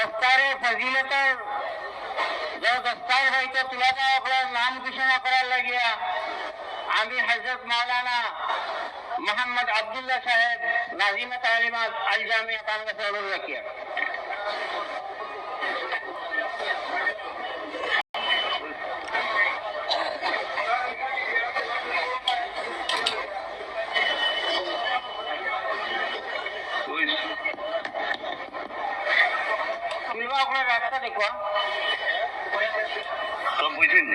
দস্তারে ফজিলতর যে দস্তার হইতে তুলে দেওয়া নাম ঘোষণা করার লাগিয়া আমি হযরত মাওলানা মোহাম্মদ আব্দুল্লাহ সাহেব নাজিমে তালিমাত আল জামিয়া তার কাছে অনুরোধ রাখিয়া। রাস্তা দেখো সব বুঝেন